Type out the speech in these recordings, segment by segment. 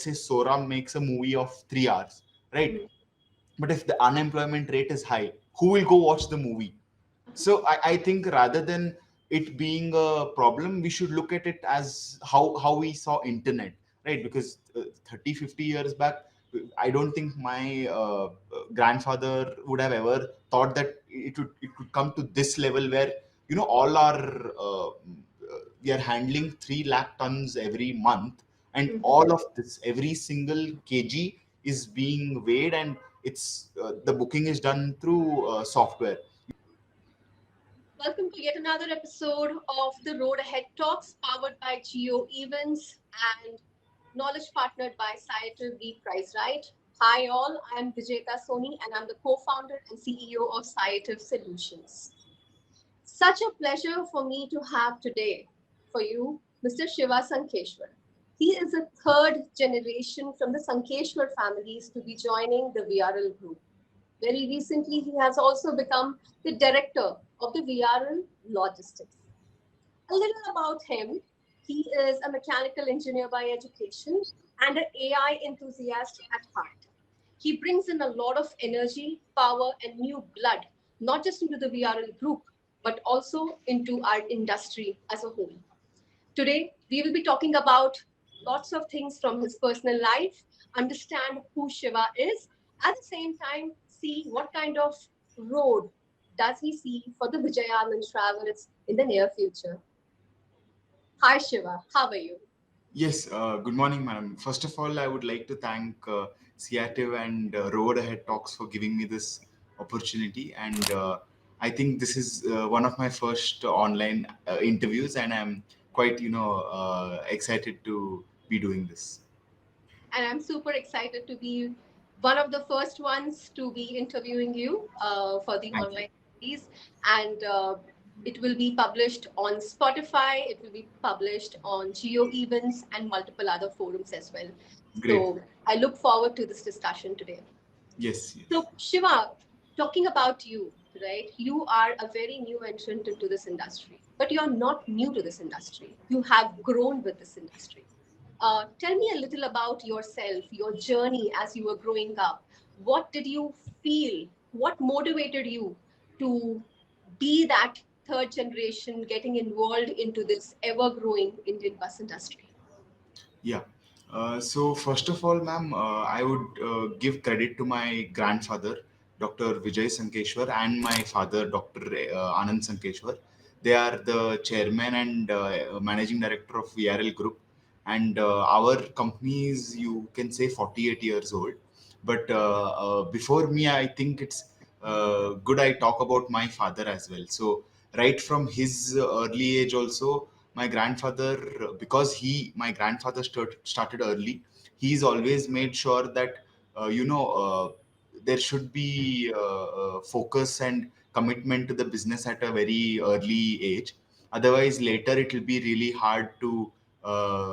say Sora makes a movie of 3 hours, right? But if the unemployment rate is high, who will go watch the movie? So I think rather than it being a problem, we should look at it as how we saw internet, right? Because 30, 50 years back, I don't think my grandfather would have ever thought that it could come to this level where, all our we are handling 3 lakh tons every month, and all of this, every single kg is being weighed, and it's the booking is done through software. Welcome to yet another episode of the Road Ahead Talks, powered by Jio Events and knowledge partnered by Sciative Be Price Right. Hi all, I am Vijayata Soni and I'm the co-founder and CEO of Sciative Solutions. Such a pleasure for me to have today for you Mr. Shiva Sankeshwar. He is a third generation from the Sankeshwar families to be joining the VRL group. Very recently, he has also become the director of the VRL Logistics. A little about him. He is a mechanical engineer by education and an AI enthusiast at heart. He brings in a lot of energy, power, and new blood, not just into the VRL group, but also into our industry as a whole. Today, we will be talking about lots of things from his personal life, understand who Shiva is, at the same time, see what kind of road does he see for the Vijayanand Travels in the near future. Hi, Shiva. How are you? Yes, good morning, madam. First of all, I would like to thank Sciative and Road Ahead Talks for giving me this opportunity. And I think this is one of my first online interviews, and I'm quite, excited to be doing this. And I'm super excited to be one of the first ones to be interviewing you for the Thank you. online series. And it will be published on Spotify, it will be published on Geo Events and multiple other forums as well. Great. So I look forward to this discussion today. Yes, yes. So, Shiva, talking about you, right? You are a very new entrant into this industry, but you're not new to this industry. You have grown with this industry. Tell me a little about yourself, your journey as you were growing up. What did you feel? What motivated you to be that third generation getting involved into this ever growing Indian bus industry? Yeah. So first of all, ma'am, I would give credit to my grandfather, Dr. Vijay Sankeshwar, and my father, Dr. Anand Sankeshwar. They are the chairman and managing director of VRL Group, and our company is, you can say, 48 years old. But before me, I think it's good I talk about my father as well. So right from his early age also, my grandfather, because my grandfather started early, he's always made sure that there should be focus and commitment to the business at a very early age. Otherwise later it will be really hard to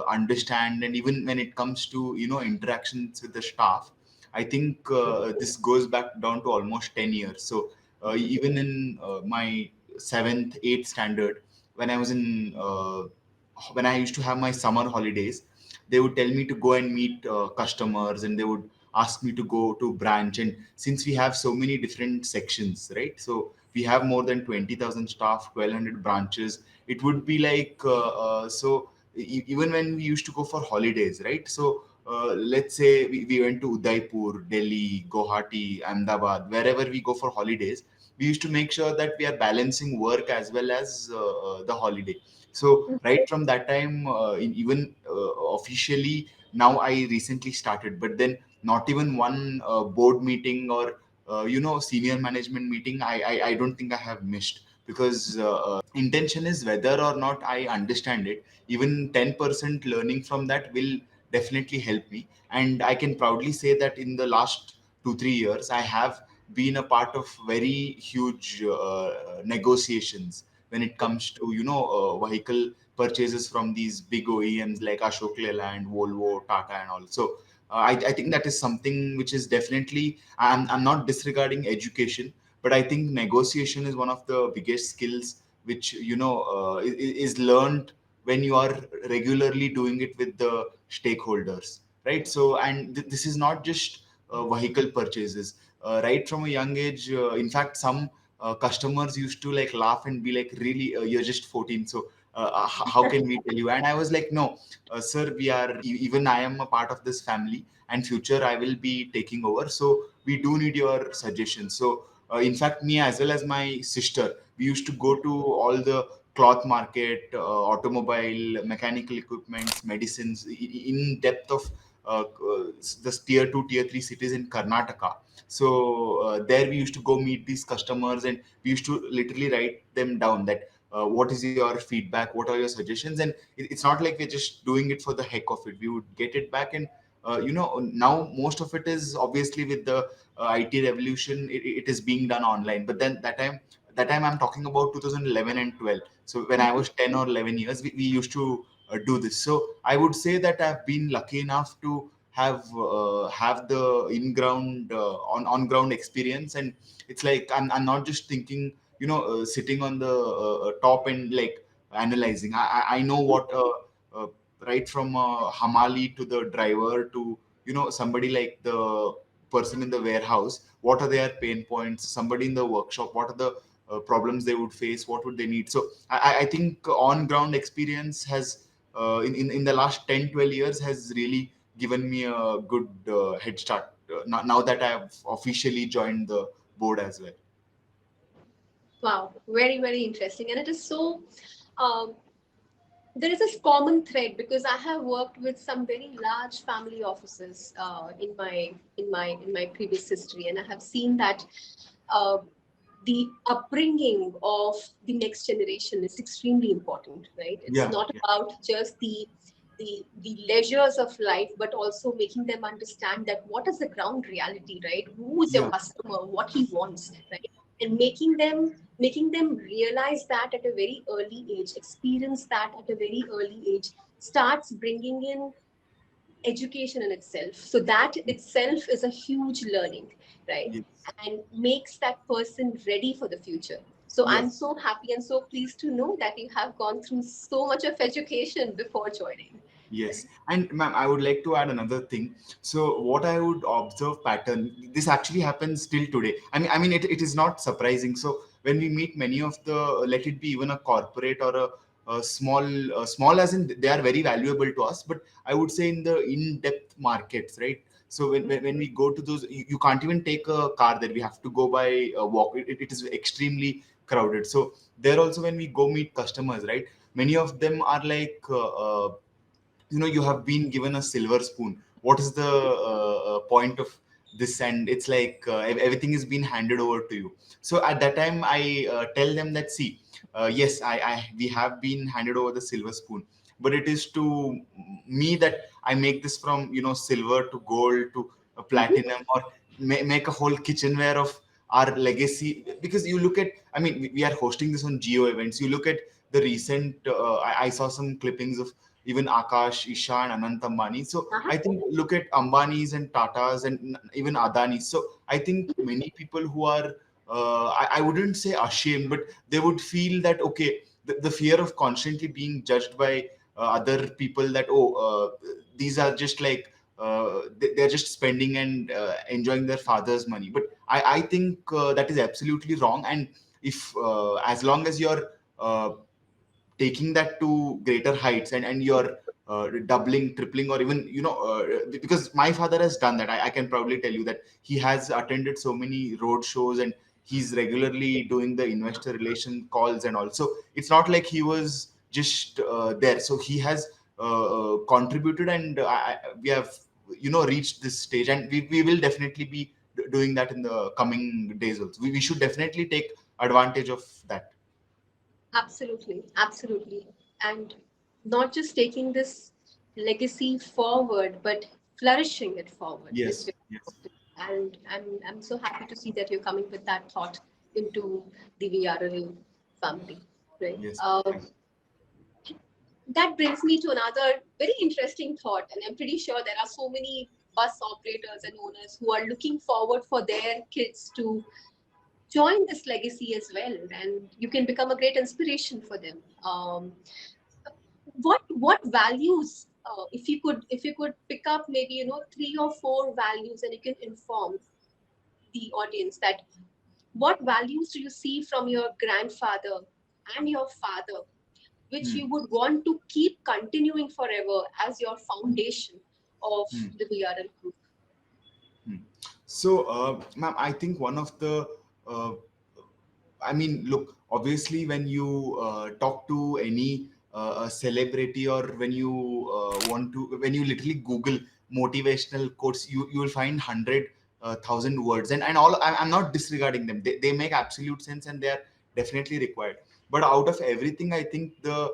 understand, and even when it comes to interactions with the staff, I think this goes back down to almost 10 years. So even in my 7th 8th standard, when I was in when I used to have my summer holidays, they would tell me to go and meet customers, and they would ask me to go to branch. And since we have so many different sections, right? So we have more than 20,000 staff, 1,200 branches. It would be like even when we used to go for holidays, right? So let's say we went to Udaipur, Delhi, Guwahati, Ahmedabad, wherever we go for holidays, we used to make sure that we are balancing work as well as the holiday. So right from that time, even officially, now I recently started, but then not even one board meeting or senior management meeting, I don't think I have missed, because intention is whether or not I understand it. Even 10% learning from that will definitely help me, and I can proudly say that in the last 2 3 years I have been a part of very huge negotiations when it comes to vehicle purchases from these big OEMs like Ashok Leyland, Volvo, Tata, and all. So I think that is something which is definitely, I'm not disregarding education, but I think negotiation is one of the biggest skills which is learned when you are regularly doing it with the stakeholders. right? So, and this is not just vehicle purchases. Right from a young age, in fact, some customers used to like laugh and be like, really, you're just 14, so how can we tell you? And I was like, no, sir, we are even I am a part of this family, and future I will be taking over, so we do need your suggestions. So in fact, me as well as my sister, we used to go to all the cloth market, automobile, mechanical equipments, medicines, in depth of the tier 2, tier 3 cities in Karnataka. So there we used to go meet these customers, and we used to literally write them down that what is your feedback, what are your suggestions. And it's not like we're just doing it for the heck of it. We would get it back. And now most of it is obviously with the IT revolution, it is being done online. But then that time I'm talking about 2011 and 12. So when I was 10 or 11 years, we used to do this. So I would say that I've been lucky enough to have the in-ground on ground experience. And it's like I'm not just thinking, sitting on the top and like analyzing. I know what uh, right from Hamali to the driver to somebody like the person in the warehouse, what are their pain points, somebody in the workshop, what are the problems they would face, what would they need. So I think on ground experience has in the last 10-12 years has really given me a good head start now that I have officially joined the board as well. Wow, very, very interesting. And it is so, um, there is this common thread because I have worked with some very large family offices in my previous history, and I have seen that uh, the upbringing of the next generation is extremely important, right? It's Yeah, not yeah, about just the leisures of life, but also making them understand that what is the ground reality, right? Who is your yeah, customer, what he wants, right? And making them realize that at a very early age, experience that at a very early age, starts bringing in education in itself. So that itself is a huge learning, right? yes, And makes that person ready for the future. So I'm yes. so happy and so pleased to know that you have gone through so much of education before joining, Yes, right? and ma'am, I would like to add another thing. So, what I would observe pattern, this actually happens still today. I mean, it is not surprising. So, when we meet many of the, let it be even a corporate or a small as in they are very valuable to us, but I would say in the in-depth markets, right? So when we go to those, you can't even take a car there. We have to go by a walk. It is extremely crowded. So there also when we go meet customers, right? Many of them are like. You have been given a silver spoon. What is the point of this? And it's like everything is being handed over to you. So at that time I tell them that, see, yes, we have been handed over the silver spoon, but it is to me that I make this from silver to gold to a Mhm. platinum, or make a whole kitchenware of our legacy. Because you look at, I mean, we are hosting this on Jio Events. You look at the recent I saw some clippings of even Akash, Isha, and Anant Ambani. So Uh-huh. I think look at Ambani's and Tata's and even Adani's. So I think many people who are, I wouldn't say ashamed, but they would feel that, okay, the fear of constantly being judged by other people, that, oh, these are just like, they're just spending and enjoying their father's money. But I think that is absolutely wrong. And if, as long as you're taking that to greater heights, and you're doubling, tripling, or even because my father has done that. I can proudly tell you that he has attended so many road shows, and he's regularly doing the investor relation calls and all. So it's not like he was just there. So he has contributed, and we have reached this stage, and we will definitely be doing that in the coming days also. We should definitely take advantage of that. Absolutely, absolutely. And not just taking this legacy forward, but flourishing it forward is Yes, very yes, important. And I'm so happy to see that you're coming with that thought into the VRL family, right? yes. Thank That brings me to another very interesting thought, and I'm pretty sure there are so many bus operators and owners who are looking forward for their kids to join this legacy as well, and you can become a great inspiration for them. What values if you could pick up maybe three or four values, and you can inform the audience that what values do you see from your grandfather and your father, which Hmm. you would want to keep continuing forever as your foundation of Hmm. the BRL group? Hmm. So, ma'am, I think one of the uh, I mean, look, obviously, when you talk to any celebrity, or when you when you literally Google motivational quotes, you will find 100,000 words, and all. I'm not disregarding them. They make absolute sense, and they are definitely required. But out of everything, I think the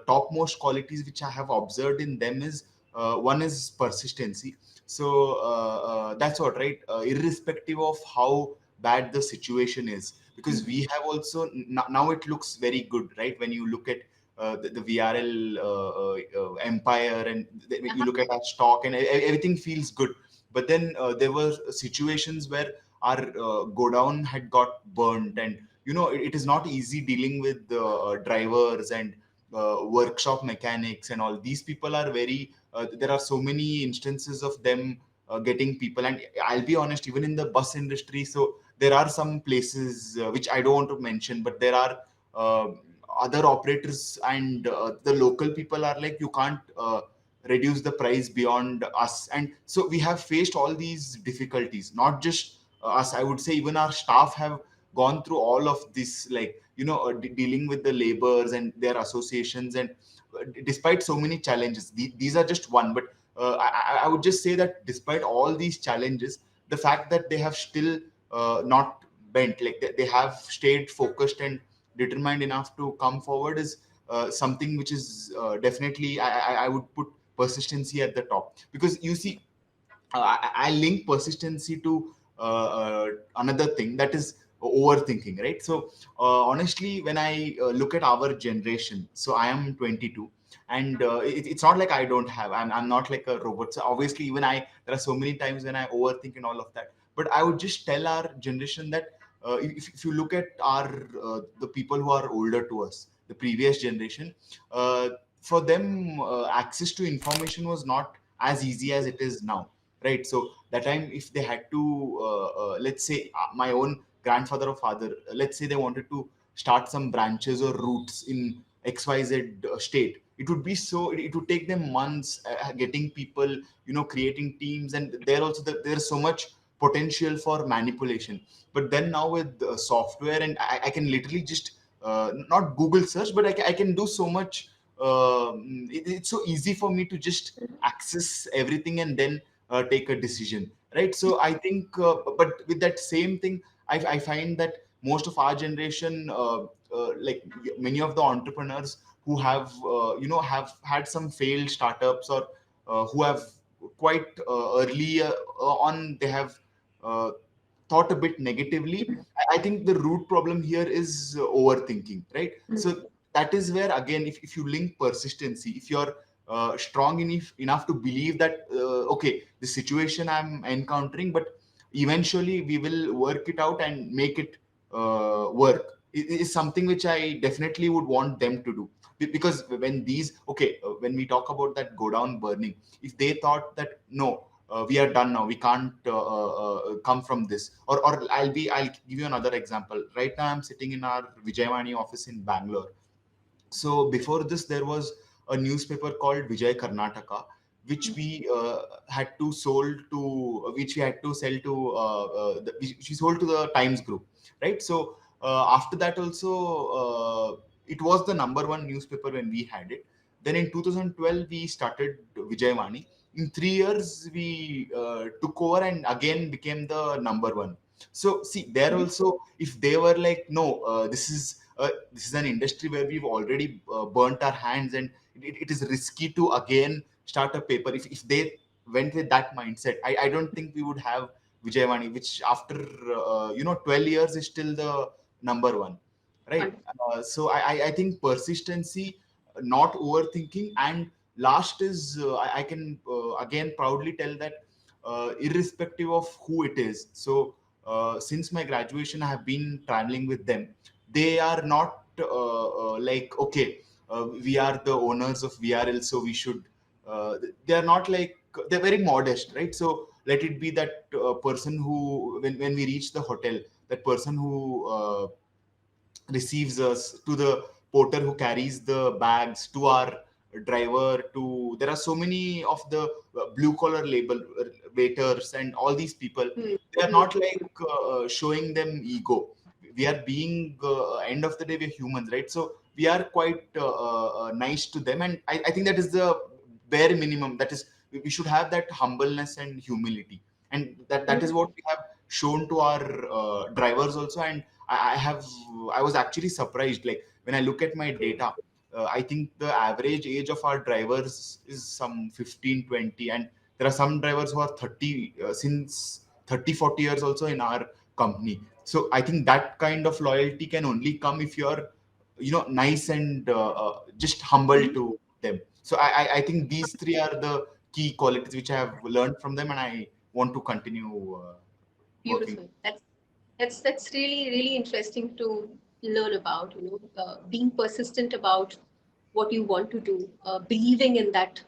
topmost qualities which I have observed in them is one is persistency. So that's what, right? Irrespective of how bad the situation is, because we have also now it looks very good, right? When you look at the VRL empire, and you look at our stock, and everything feels good. But then there were situations where our go down had got burnt, and it is not easy dealing with the drivers and workshop mechanics and all. These people are very there are so many instances of them getting people. And I'll be honest, even in the bus industry, so there are some places which I don't want to mention, but there are uh, other operators, and the local people are like, you can't reduce the price beyond us. And so we have faced all these difficulties, not just us. I would say even our staff have gone through all of this, like dealing with the laborers and their associations. And despite so many challenges, these are just one. But I would just say that despite all these challenges, the fact that they have still not bent, like they have stayed focused and determined enough to come forward, is something which is definitely, I would put persistency at the top. Because you see, I link persistency to another thing, that is overthinking, right? So honestly, when I look at our generation, so I am 22, and it's not like I don't have, I'm not like a robot. So obviously, even there are so many times when I overthink and all of that. But I would just tell our generation that if you look at the people who are older to us, the previous generation, uh, for them access to information was not as easy as it is now, right? So that time, if they had to let's say my own grandfather or father, let's say they wanted to start some branches or routes in XYZ state, it would be so, it would take them months getting people, creating teams. And there also there's so much potential for manipulation. But then now with software, and I can literally just not Google search, but I can do so much. It's so easy for me to just access everything and then take a decision, right? So I think but with that same thing, I find that most of our generation, like many of the entrepreneurs who have have had some failed startups, or who have quite early on, they have uh, thought a bit negatively. I think the root problem here is overthinking, right? So that is where, again, if you link persistency, if you're strong enough to believe that okay, the situation I'm encountering, but eventually we will work it out and make it work, it is something which I definitely would want them to do. Because when these, okay, when we talk about that go down burning, if they thought that no, we are done now, we can't come from this. Or I'll give you another example. Right now I'm sitting in our Vijayawani office in Bangalore. So before this, there was a newspaper called Vijay Karnataka, which we had to sold to, which we had to sell to, which we sold to the Times Group, right? So after that also, it was the number one newspaper when we had it. Then in 2012, we started Vijayawani. In 3 years, we took over and again became the number one. So see, there also, if they were like, no, this is an industry where we've already burnt our hands, and it is risky to again start a paper. If they went with that mindset, I don't think we would have Vijayawani, which after 12 years is still the number one, right? So I think persistency, not overthinking, and last is I can again proudly tell that irrespective of who it is. So since my graduation, I have been traveling with them. They are not like, okay, we are the owners of VRL, so we should they are not like, they're very modest, right? So let it be that person who, when we reach the hotel, that person who receives us, to the porter who carries the bags, to our driver, to, there are so many of the blue collar label waiters and all these people. Hmm. They are Hmm. not like showing them ego. We are being end of the day, we're humans, right? So we are quite nice to them, and I think that is the bare minimum. That is, we should have that humbleness and humility, and that is what Beautiful. we have shown to our drivers also. And I have, I was actually surprised. Like when I look at my data, I think the average age of our drivers is some 15, 20, and there are some drivers who are 30, since 30, 40 years also in our company. So I think that kind of loyalty can only come if you're, nice and just humble Mhm. to them. So I think these three are the key qualities which I have learned from them, and I want to continue working. Beautiful. That's really really interesting to learn about. Being persistent about what you want to do, believing in that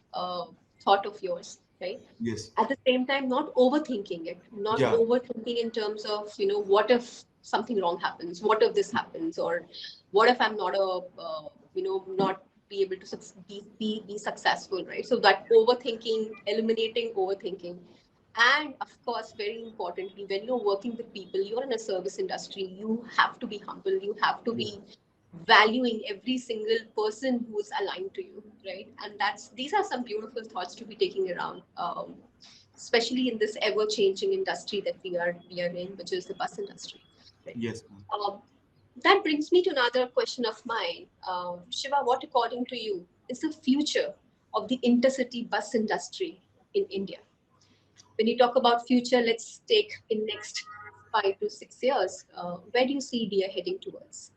thought of yours, right? Yes. At the same time, not overthinking it, not Yeah. overthinking in terms of, what if something wrong happens, what if this happens, or what if I'm not not be able to be successful, right? So that overthinking, eliminating overthinking. And of course, very importantly, when you're working with people, you're in a service industry, you have to be humble, you have to Yes. be valuing every single person who's aligned to you, right? And these are some beautiful thoughts to be taking around, especially in this ever changing industry that we are in, which is the bus industry, right? Yes, ma'am. um, that brings me to another question of mine. Shiva, what according to you is the future of the intercity bus industry in India? When you talk about future, let's take in next 5 to 6 years, where do you see India heading towards?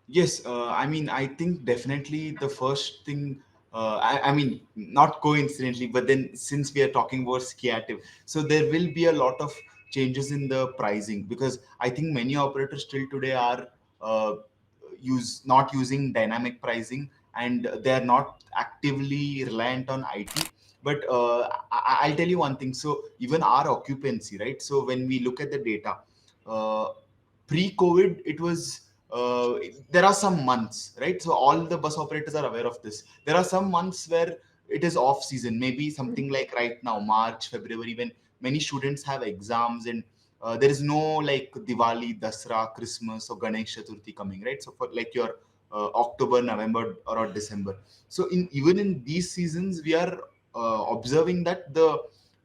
Yes, I mean, I think definitely the first thing, I mean, not coincidentally, but then since we are talking about Sciative, so there will be a lot of changes in the pricing, because I think many operators still today are uh, not using dynamic pricing, and they are not actively reliant on IT. But I'll tell you one thing. So even our occupancy, right? So when we look at the data, uh, pre-COVID, it was, there are some months, right? So all the bus operators are aware of this. There are some months where it is off season, maybe something like right now, March, February, when many students have exams, and there is no like Diwali, Dasra, Christmas, or Ganesh Chaturthi coming, right? So for like your October, November, or December. So in even in these seasons, we are observing that the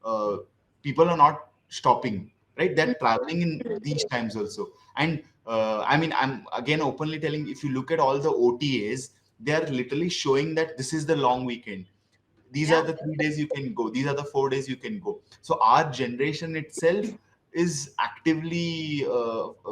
uh, people are not stopping, right? They're traveling in these times also. And I mean, I'm again openly telling, if you look at all the OTAs, they are literally showing that this is the long weekend. These are Yeah. the 3 days you can go. These are the 4 days you can go. So our generation itself is actively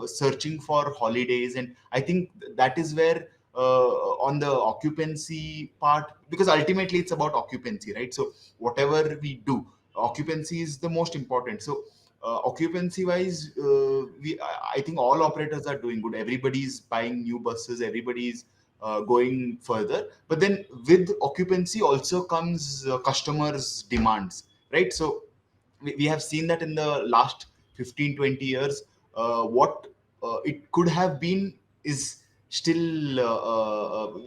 searching for holidays, and I think that is where on the occupancy part, because ultimately it's about occupancy, right? So whatever we do, occupancy is the most important. So occupancy wise, I think all operators are doing good. Everybody's buying new buses, everybody's going further. But then with occupancy also comes customers demands, right? So we have seen that in the last 15, 20 years, what it could have been is still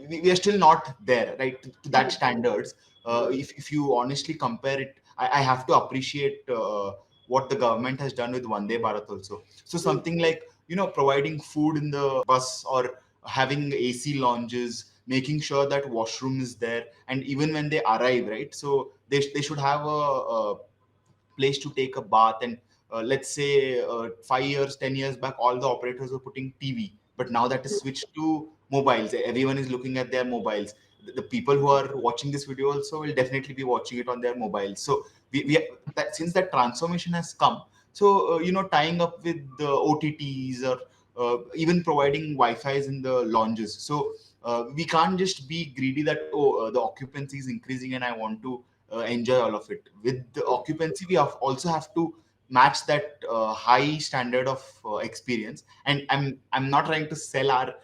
we are still not there, right, to that standards. If you honestly compare it, I have to appreciate what the government has done with Vande Bharat also. So something like, providing food in the bus, or having AC lounges, making sure that washroom is there, and even when they arrive, right? So they should have a place to take a bath. And let's say 5 years, 10 years back, all the operators were putting TV, but now that is switched to mobiles. Everyone is looking at their mobiles. The people who are watching this video also will definitely be watching it on their mobiles. So that, since that transformation has come, so tying up with the OTTs, or even providing Wi-Fi's in the lounges. So we can't just be greedy that, the occupancy is increasing and I want to enjoy all of it. With the occupancy, we also have to match that high standard of experience. And I'm not trying to sell our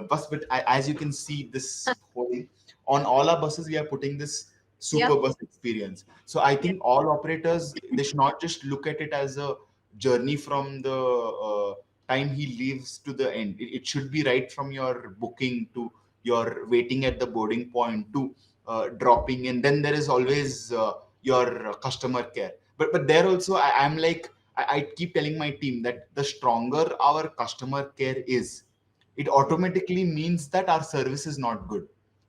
bus, but as you can see, this holding on all our buses, we are putting this super Yep. bus experience. So I think all operators, they should not just look at it as a journey from the time he leaves to the end. It should be right from your booking to your waiting at the boarding point to dropping, and then there is always your customer care. But there also I'm like, I keep telling my team that the stronger our customer care is, it automatically means that our service is not good,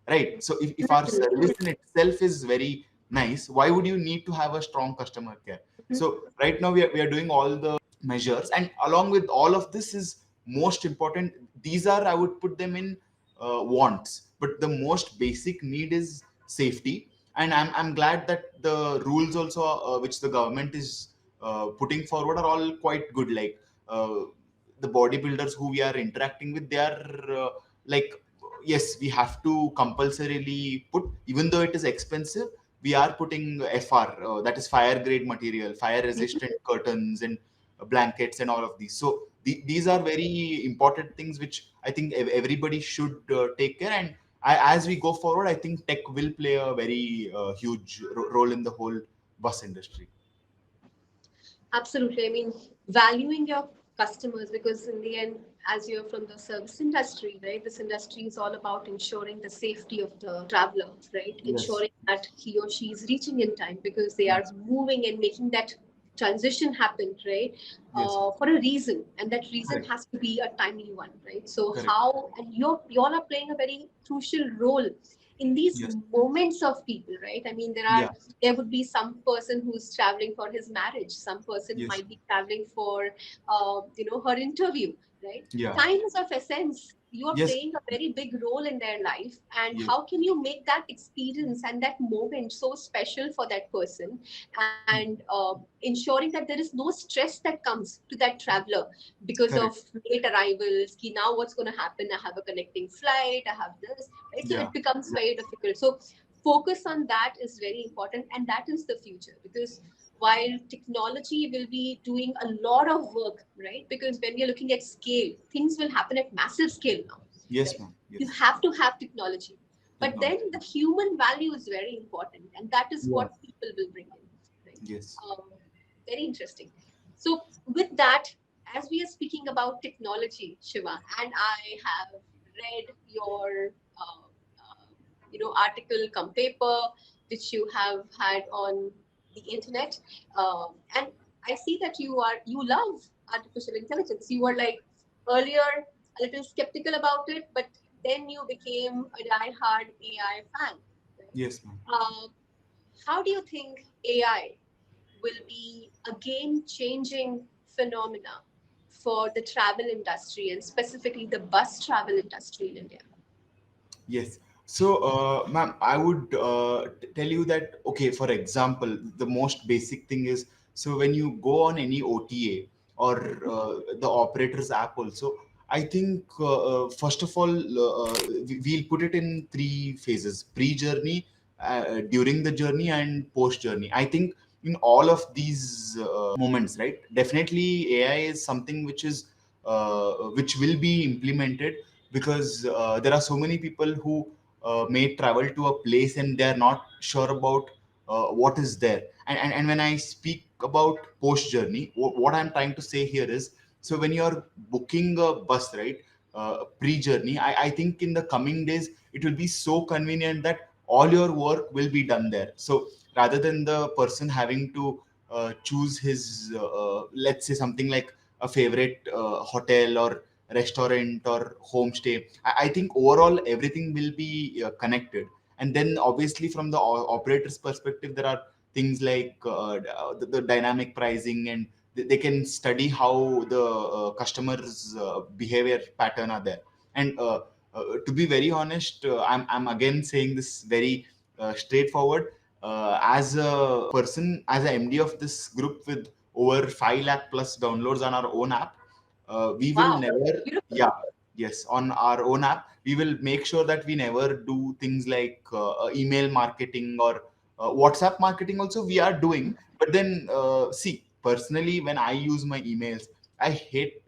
right? So if our service in itself is very nice, why would you need to have a strong customer care? So right now we are doing all the measures, and along with all of this is most important, these are, I would put them in wants, but the most basic need is safety. And I'm glad that the rules also which the government is putting forward are all quite good. Like the bodybuilders who we are interacting with, they are like, yes, we have to compulsorily put, even though it is expensive, we are putting FR, that is fire grade material, fire resistant curtains and blankets and all of these. So these are very important things which I think everybody should take care. And as we go forward, I think tech will play a very huge role in the whole bus industry. Absolutely. I mean, valuing your customers, because in the end, as you're from the service industry, right, this industry is all about ensuring the safety of the traveler, right? Yes. Ensuring that he or she is reaching in time because they are Yes. moving and making that transition happen, right? Yes. For a reason, and that reason Correct. has to be a timely one, right? So Correct. how, and you all are playing a very crucial role in these Yes. moments of people, right? I mean, Yeah. there would be some person who's traveling for his marriage, some person Yes. might be traveling for her interview, right? Yeah. Time is of essence. You are Yes. playing a very big role in their life, and Yes. how can you make that experience and that moment so special for that person, and ensuring that there is no stress that comes to that traveler because of Correct. late arrivals, ki now what's going to happen, I have a connecting flight, I have this, right? So Yeah. it becomes very difficult. So focus on that is very important, and that is the future. Because while technology will be doing a lot of work, right, because when we are looking at scale, things will happen at massive scale now, Yes, right? ma'am. You Yes. have to have technology, but then Technology. the human value is very important, and that is Yeah. what people will bring in, right? Yes. um, Very interesting. So with that, as we are speaking about technology, Shiva, and I have read your uh, article come paper which you have had on the internet, and I see that you love artificial intelligence. You were like earlier a little skeptical about it, but then you became a die-hard AI fan, right? Yes, ma'am. How do you think AI will be a game-changing phenomena for the travel industry, and specifically the bus travel industry in India? Yes. So, ma'am, I would tell you that, okay, for example, the most basic thing is, so when you go on any OTA or the operator's app also, I think, first of all, we'll put it in three phases: pre journey, during the journey, and post journey. I think in all of these moments, right, definitely AI is something which will be implemented, because there are so many people who may travel to a place and they are not sure about what is there. And when I speak about post journey, what I'm trying to say here is, so when you're booking a bus, right, pre journey, I think in the coming days it will be so convenient that all your work will be done there. So rather than the person having to choose his let's say something like a favorite hotel or restaurant or homestay, I think overall everything will be connected. And then obviously from the operator's perspective, there are things like the dynamic pricing, and they can study how the customers behavior pattern are there. And to be very honest, I'm again saying this very straightforward, as a person, as a MD of this group with over 5 lakh plus downloads on our own app, we will Wow, never, beautiful. yeah, yes, on our own app, we will make sure that we never do things like email marketing or WhatsApp marketing also we are doing. But then, see, personally, when I use my emails, I hate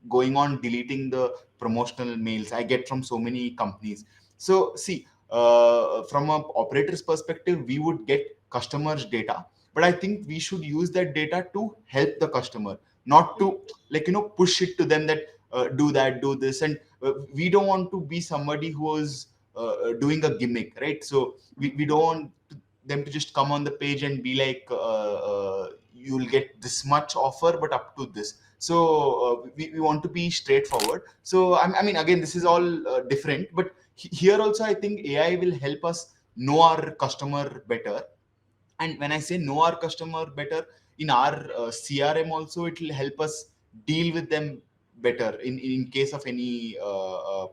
going on deleting the promotional mails I get from so many companies. So, see, from a operator's perspective, we would get customers' data, but I think we should use that data to help the customer, not to like push it to them that do that, do this, and we don't want to be somebody who is doing a gimmick, right? So we don't want them to just come on the page and be like, you'll get this much offer, but up to this. So we want to be straightforward. So I mean, again, this is all different, but here also I think AI will help us know our customer better. And when I say know our customer better, in our CRM also, it will help us deal with them better in case of any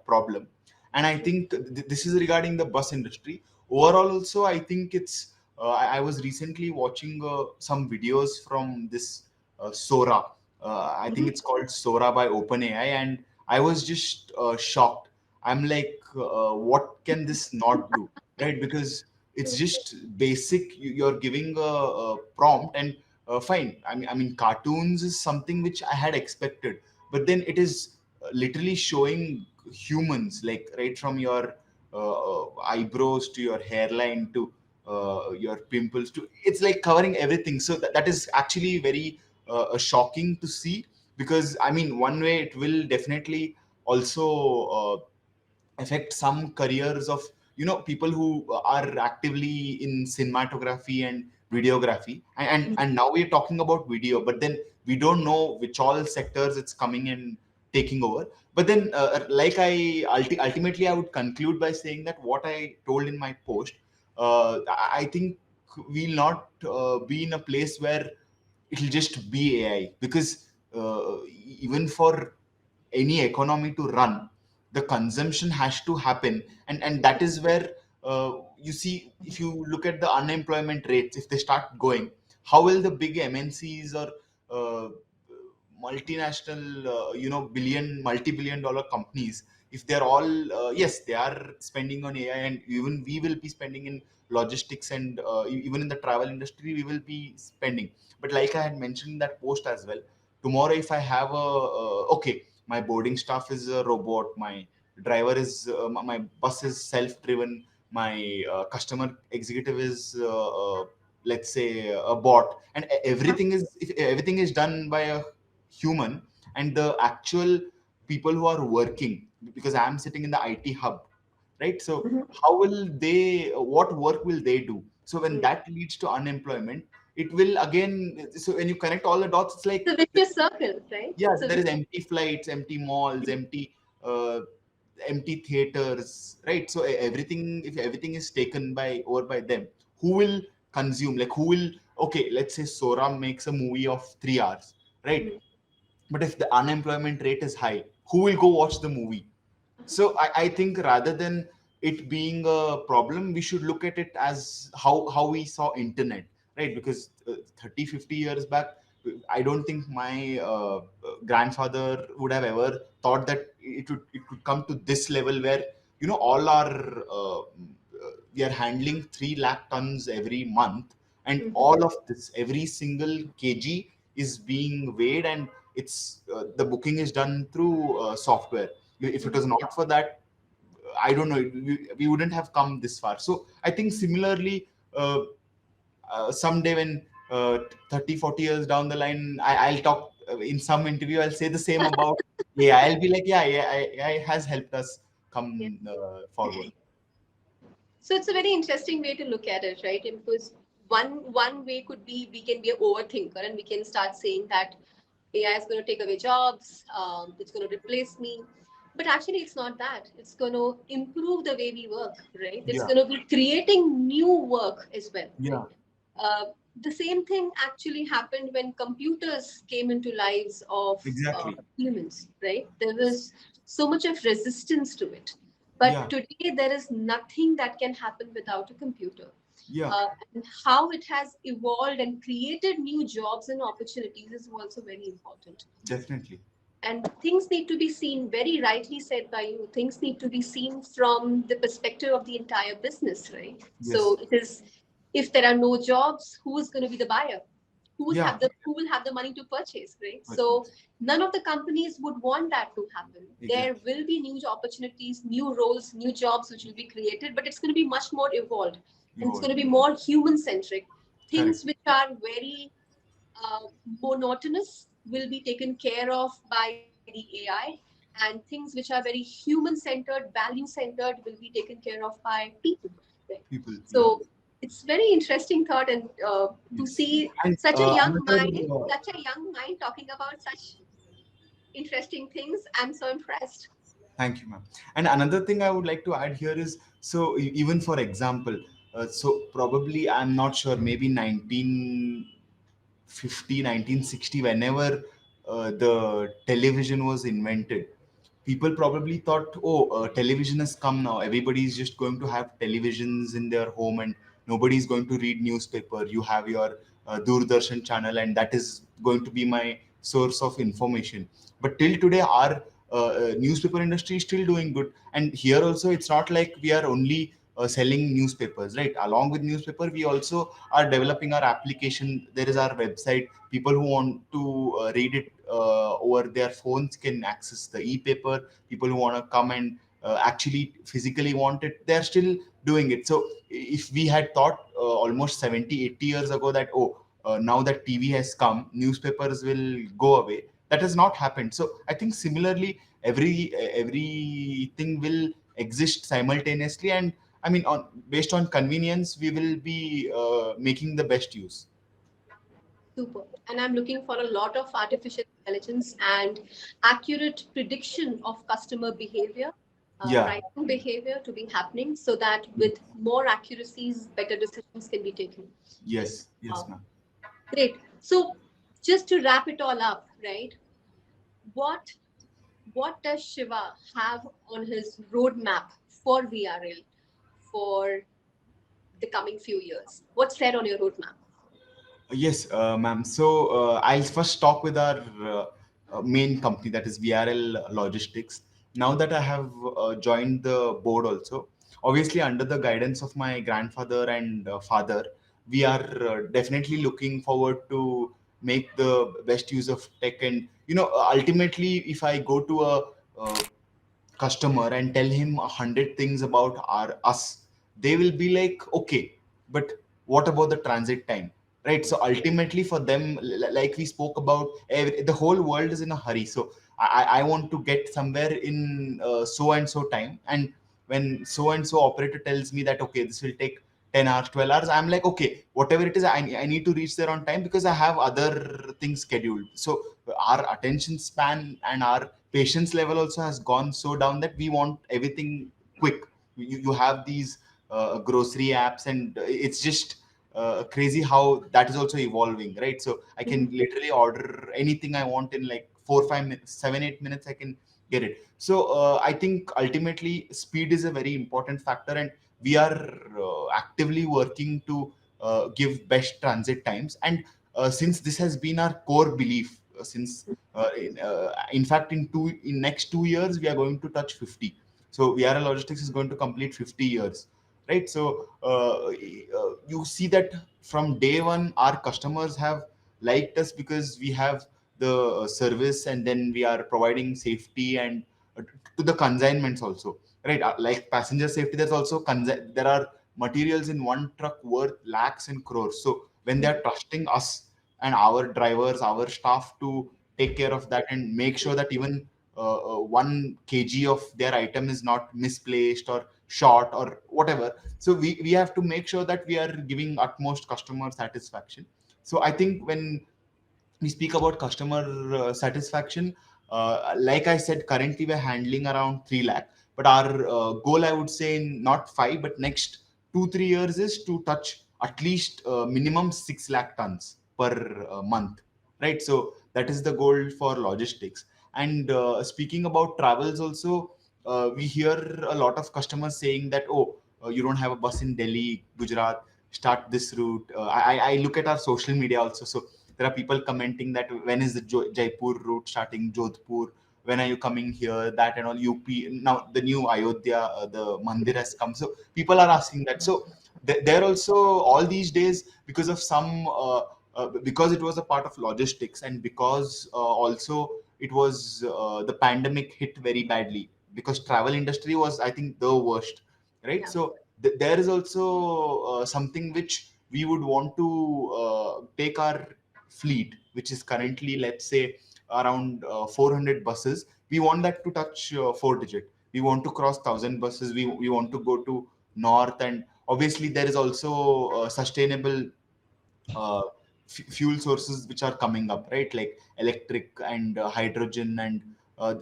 problem. And I think this is regarding the bus industry. Overall also, I think it's I was recently watching some videos from this Sora. I think Mhm. it's called Sora by OpenAI, and I was just shocked. I'm like, what can this not do, right? Because it's just basic. You're giving a prompt, and fine. I mean, cartoons is something which I had expected, but then it is literally showing humans, like right from your eyebrows to your hairline to your pimples to, it's like covering everything. So that is actually very shocking to see, because I mean, one way it will definitely also affect some careers of people who are actively in cinematography and videography, and now we're talking about video, but then we don't know which all sectors it's coming and taking over. But then like ultimately I would conclude by saying that what I told in my post, I think we'll not be in a place where it'll just be AI, because even for any economy to run, the consumption has to happen. And that is where you see, if you look at the unemployment rates, if they start going, how will the big MNCs or uh, multinational multi-billion dollar companies, if they're all yes, they are spending on AI, and even we will be spending in logistics, and even in the travel industry we will be spending. But like I had mentioned in that post as well, tomorrow if I have a okay, my boarding staff is a robot, my driver is my bus is self-driven, my customer executive is let's say a bot, and everything is, if everything is done by a human, and the actual people who are working, because I'm sitting in the IT hub, right? So Mhm. how will they, what work will they do? So when Mm. that leads to unemployment, it will again, so when you connect all the dots, it's like, It's a vicious circle, right? yeah, It's a there is vicious. empty flights, empty malls, uh, empty theaters, right? So everything, if everything is taken by over by them, who will consume? Like who will? Okay, let's say Sora makes a movie of 3 hours, right? Mm. But if the unemployment rate is high, who will go watch the movie? So I think rather than it being a problem, we should look at it as how we saw internet, right? Because 30 50 years back, I don't think my grandfather would have ever thought that it could come to this level where all our we are handling 3 lakh tons every month, and Mhm. all of this, every single kg is being weighed, and it's the booking is done through software. If it Mhm. was not for that, I don't know, we wouldn't have come this far. So I think similarly, someday when 30 40 years down the line, I'll talk in some interview, I'll say the same about, yeah, I'll be like, yeah, yeah, AI has helped us Yeah. come forward. So it's a very interesting way to look at it, right? Because one way could be we can be an overthinker and we can start saying that AI is going to take away jobs, it's going to replace me. But actually, it's not that. It's going to improve the way we work, right? It's Yeah, going to be creating new work as well, yeah, right? Uh, the same thing actually happened when computers came into lives of exactly. humans, right? There was so much of resistance to it. But Yeah, today, there is nothing that can happen without a computer. yeah, And how it has evolved and created new jobs and opportunities is also very important. definitely. And things need to be seen, very rightly said by you, things need to be seen from the perspective of the entire business, right? So Yes, it is, if there are no jobs, who is going to be the buyer? Yeah. who will have the money to purchase, right? So Purchase. none of the companies would want that to happen. There Exactly. will be new opportunities, new roles, new jobs which will be created, but it's going to be much more evolved, and it's Evolve. going to be more human centric. Correct. Things which are very monotonous will be taken care of by the AI, and things which are very human centered, value centered will be taken care of by people. Right. People. Yeah. So it's very interesting thought, and to Yes. see And another. such a young mind talking about such interesting things. I'm so impressed. Thank you, ma'am. And another thing I would like to add here is, so even for example, so probably I'm not sure, maybe 1950, 1960, whenever the television was invented, people probably thought, oh, television has come now. Everybody is just going to have televisions in their home, and nobody is going to read newspaper. You have your Doordarshan channel, and that is going to be my source of information. But till today, our newspaper industry is still doing good. And here also, it's not like we are only selling newspapers, right? Along with newspaper, we also are developing our application. There is our website. People who want to read it over their phones can access the e-paper. People who want to come and actually physically want it, they're still doing it. So if we had thought almost 70, 80 years ago that, oh, now that TV has come, newspapers will go away, that has not happened. So I think similarly, everything will exist simultaneously, and I mean, on based on convenience, we will be making the best use. Super. And I'm looking for a lot of artificial intelligence and accurate prediction of customer behavior, Yeah. pricing behavior to be happening, so that with more accuracies, better decisions can be taken. Yes. Yes, Wow. ma'am. Great. So just to wrap it all up, right? What what does Shiva have on his roadmap for VRL for the coming few years? What's there on your roadmap? Yes, ma'am. So I'll first talk with our main company, that is VRL Logistics. Now that I have joined the board also, obviously under the guidance of my grandfather and father, we are definitely looking forward to make the best use of tech. And ultimately, if I go to a customer and tell him 100 things about our us, they will be like, okay, but what about the transit time, right? So ultimately for them, like we spoke about, the whole world is in a hurry. So I want to get somewhere in so and so time, and when so and so operator tells me that, okay, this will take 10 hours, 12 hours, I'm like, okay, whatever it is, I need to reach there on time because I have other things scheduled. So our attention span and our patience level also has gone so down that we want everything quick. You have these grocery apps, and it's just crazy how that is also evolving, right? So I can literally order anything I want in like 4 5 minutes, 7 8 minutes, I can get it. So I think ultimately speed is a very important factor, and we are actively working to give best transit times. And since this has been our core belief since in fact, in next 2 years we are going to touch 50. So VRL Logistics is going to complete 50 years, right? So you see that from day one, our customers have liked us because we have the service, and then we are providing safety and to the consignments also, right? Like passenger safety, there's also there are materials in one truck worth lakhs and crores. So when they are trusting us and our drivers, our staff to take care of that and make sure that even 1 kg of their item is not misplaced or short or whatever. So we have to make sure that we are giving utmost customer satisfaction. So I think when we speak about customer satisfaction, like I said, currently we're handling around 3 lakh, but our goal, I would say, in not 5 but next 2 3 years is to touch at least minimum 6 lakh tons per month, right? So that is the goal for logistics. And speaking about travels also, we hear a lot of customers saying that, oh, you don't have a bus in Delhi, Gujarat, start this route. I look at our social media also. So there are people commenting that when is the Jaipur route starting, Jodhpur, when are you coming here, that and all. UP, now the new Ayodhya, the mandir has come. So people are asking that. So there also, all these days, because of some because it was a part of logistics, and because also it was the pandemic hit very badly, because travel industry was, I think, the worst, right? Yeah. So there is also something which we would want to take our fleet, which is currently, let's say, around 400 buses. We want that to touch four digit. We want to cross 1,000 buses. We want to go to north, and obviously there is also sustainable uh, fuel sources which are coming up, right? Like electric and hydrogen, and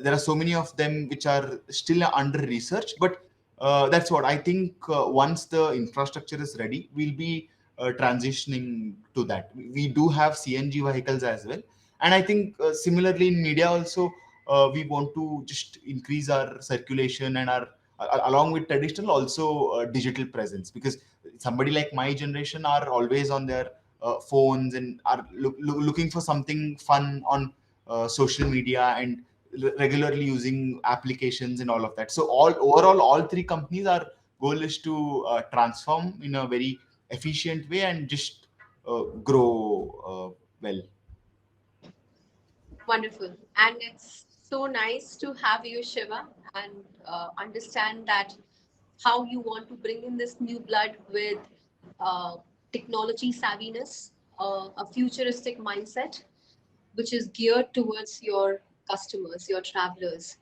there are so many of them which are still under research. But that's what I think. Once the infrastructure is ready, we'll be transitioning to that. We do have CNG vehicles as well, and I think similarly in media also, we want to just increase our circulation and our along with traditional also digital presence, because somebody like my generation are always on their phones and are looking for something fun on social media, and regularly using applications and all of that. So all overall, all three companies, our goal is to transform in a very efficient way and just grow well. Wonderful. And it's so nice to have you, Shiva, and understand that how you want to bring in this new blood with uh, technology savviness, a futuristic mindset, which is geared towards your customers, your travelers,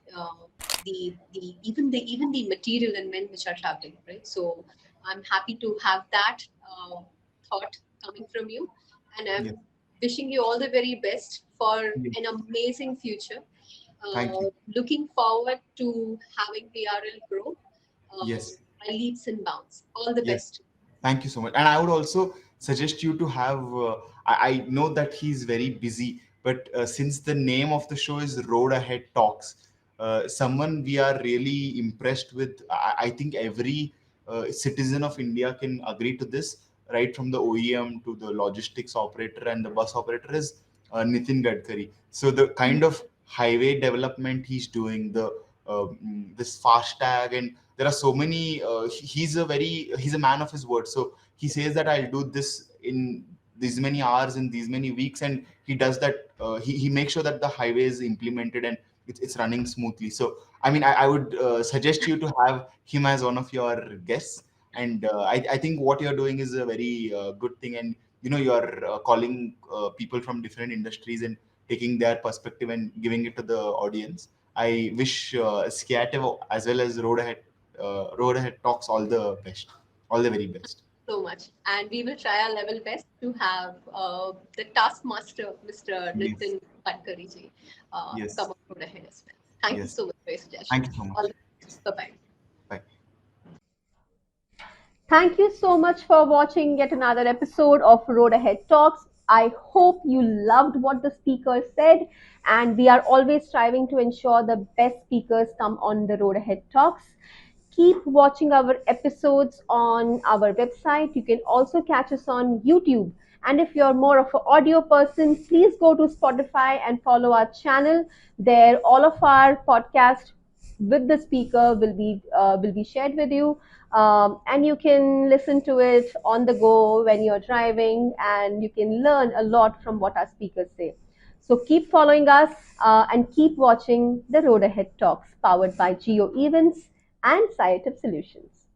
even the material and men which are traveling, right? So I'm happy to have that thought coming from you, and Yes. I'm wishing you all the very best for Yes. an amazing future. Thank you. Looking forward to having PRL grow Yes. by leaps and bounds. All the Yes. best. Thank you so much. And I would also suggest you to have. I know that he's very busy, but since the name of the show is Road Ahead Talks, someone we are really impressed with. I think every citizen of India can agree to this, right from the OEM to the logistics operator and the bus operator, is Nitin Gadkari. So the kind of highway development he's doing, the this fast tag, and there are so many. He's a man of his word. So he says that I'll do this in these many hours in these many weeks, and he does that. He makes sure that the highway is implemented and it's running smoothly. So I mean, I would suggest you to have him as one of your guests. And I think what you're doing is a very good thing. And you're calling people from different industries and taking their perspective and giving it to the audience. I wish Sciative as well as Road Ahead Talks all the best, all the very best. So much. And we will try our level best to have the taskmaster, Mr. Yes, Nitin Gadkari ji, come yes, on board ahead as well. Thank you yes. so much for your suggestion. Thank you so All much. the best. Bye bye. Bye. Thank you so much for watching yet another episode of Road Ahead Talks. I hope you loved what the speaker said, and we are always striving to ensure the best speakers come on the Road Ahead Talks. Keep watching our episodes on our website. You can also catch us on YouTube. And if you're more of an audio person, please go to Spotify and follow our channel. There, all of our podcast with the speaker will be shared with you, and you can listen to it on the go when you're driving, and you can learn a lot from what our speakers say. So keep following us and keep watching the Road Ahead Talks, powered by Geo Events and Sciative Solutions.